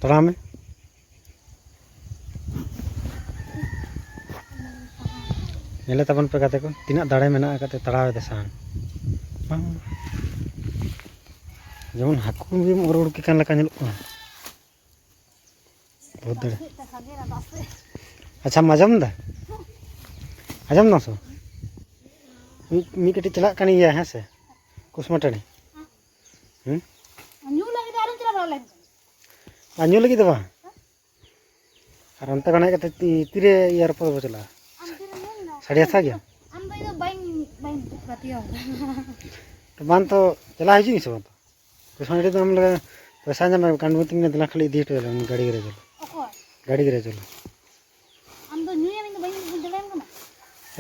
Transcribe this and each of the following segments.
तड़ा में नेले तबन पे गाते को तीना दाड़े मेना काते तड़ावे देसान जेमन हाकू भी उड़ के कान लका नेलुक कना बहुत दड़े अच्छा मजम दा आजम ना सो मी कटी चला कनी या है से कुसमा टणी अन्यू लगी दबा और अंत कना कते तीरे यार पर चला साड़ी अच्छा गया तो बान तो चला हिजी से बान तो कुसमा टणी तो हम लगा पैसा जमा कांडवती ने दला खाली दी तो गाड़ी गिरे चलो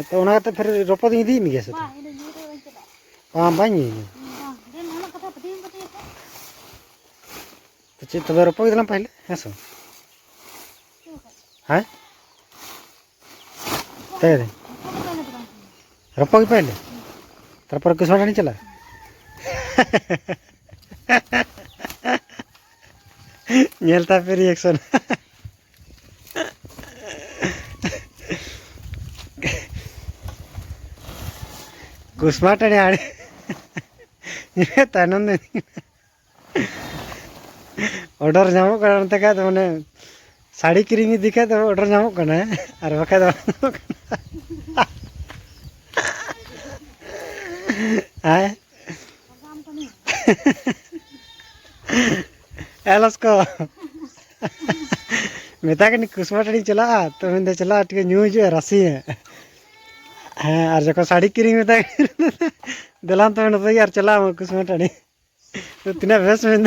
तो उना तो फिर रोपो दी दी मिगे से हां बानी तो चे तबे रोपो दिला पहले हेसो हां तेरे रोपो की पहले तारपर कुछ नहीं चला नेलता फिर रिएक्शन कुसमा टणी आड़े तनन ऑर्डर जामो करते का तो माने साड़ी किरिंग दिखा तो ऑर्डर जामो कना और बका दो हाय एलस को मेता के कुसमा टणी चला तो मैं चला टिके न्यू जो राशि है हाँ और जो साड़ी किरिंग में दिलान तो मैं यार चला कुसमा टणी तो तीना बेस में